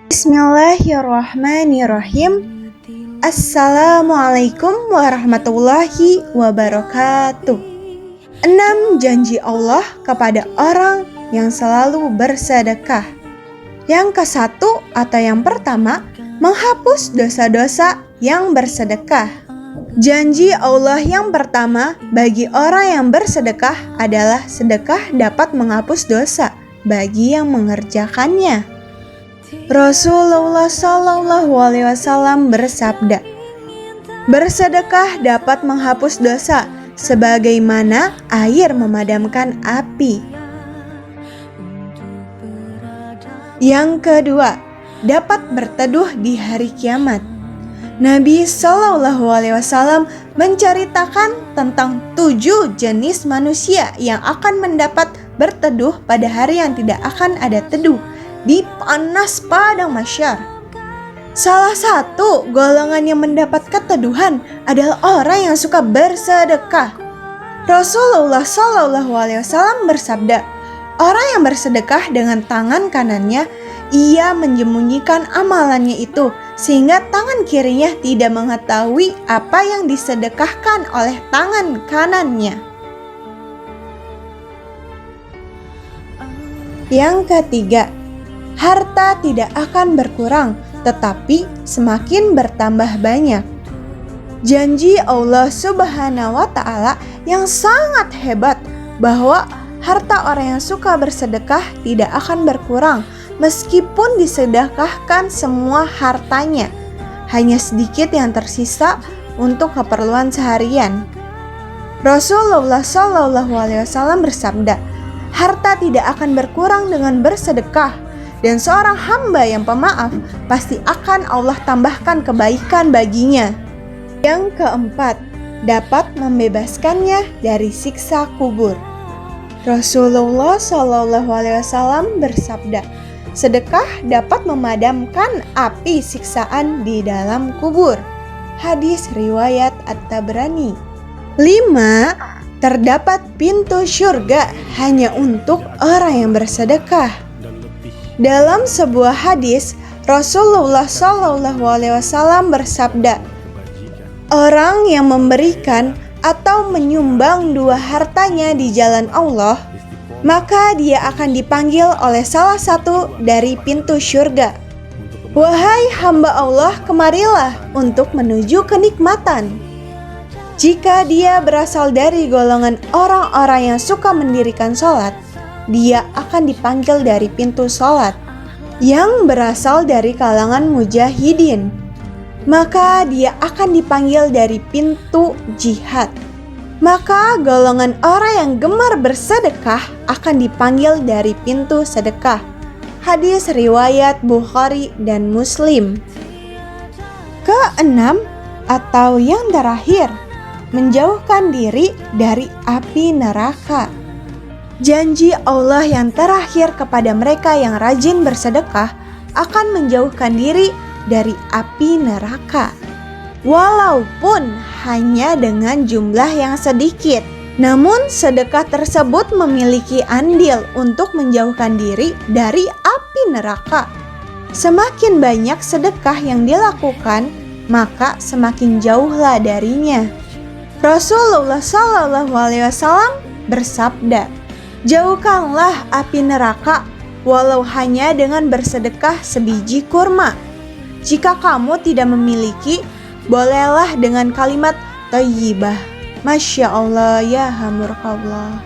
Bismillahirrahmanirrahim. Assalamualaikum warahmatullahi wabarakatuh. 6 janji Allah kepada orang yang selalu bersedekah. Yang ke-1 atau yang pertama, menghapus dosa-dosa yang bersedekah. Janji Allah yang pertama bagi orang yang bersedekah adalah sedekah dapat menghapus dosa bagi yang mengerjakannya. Rasulullah SAW bersabda, bersedekah dapat menghapus dosa sebagaimana air memadamkan api. Yang kedua, dapat berteduh di hari kiamat. Nabi SAW menceritakan tentang 7 jenis manusia yang akan mendapat berteduh pada hari yang tidak akan ada teduh di panas padang mahsyar. Salah satu golongan yang mendapat keteduhan adalah orang yang suka bersedekah. Rasulullah SAW bersabda, orang yang bersedekah dengan tangan kanannya, ia menyembunyikan amalannya itu sehingga tangan kirinya tidak mengetahui apa yang disedekahkan oleh tangan kanannya. Yang ketiga, harta tidak akan berkurang, tetapi semakin bertambah banyak. Janji Allah Subhanahu wa Ta'ala yang sangat hebat bahwa harta orang yang suka bersedekah tidak akan berkurang meskipun disedekahkan semua hartanya. Hanya sedikit yang tersisa untuk keperluan seharian. Rasulullah SAW bersabda, harta tidak akan berkurang dengan bersedekah. Dan seorang hamba yang pemaaf pasti akan Allah tambahkan kebaikan baginya. Yang keempat, dapat membebaskannya dari siksa kubur. Rasulullah SAW bersabda, sedekah dapat memadamkan api siksaan di dalam kubur. Hadis riwayat At-Tabrani. 5. Terdapat pintu syurga hanya untuk orang yang bersedekah. Dalam sebuah hadis, Rasulullah SAW bersabda, orang yang memberikan atau menyumbang 2 hartanya di jalan Allah, maka dia akan dipanggil oleh salah satu dari pintu syurga. Wahai hamba Allah, kemarilah untuk menuju kenikmatan. Jika dia berasal dari golongan orang-orang yang suka mendirikan sholat, dia akan dipanggil dari pintu sholat. Yang berasal dari kalangan mujahidin, maka dia akan dipanggil dari pintu jihad. Maka golongan orang yang gemar bersedekah akan dipanggil dari pintu sedekah. Hadis riwayat Bukhari dan Muslim. Keenam atau yang terakhir, menjauhkan diri dari api neraka. Janji Allah yang terakhir kepada mereka yang rajin bersedekah akan menjauhkan diri dari api neraka. Walaupun hanya dengan jumlah yang sedikit, namun sedekah tersebut memiliki andil untuk menjauhkan diri dari api neraka. Semakin banyak sedekah yang dilakukan, maka semakin jauhlah darinya. Rasulullah SAW bersabda, jauhkanlah api neraka walau hanya dengan bersedekah sebiji kurma. Jika kamu tidak memiliki, bolehlah dengan kalimat thayyibah. Masya Allah ya hamurkallah.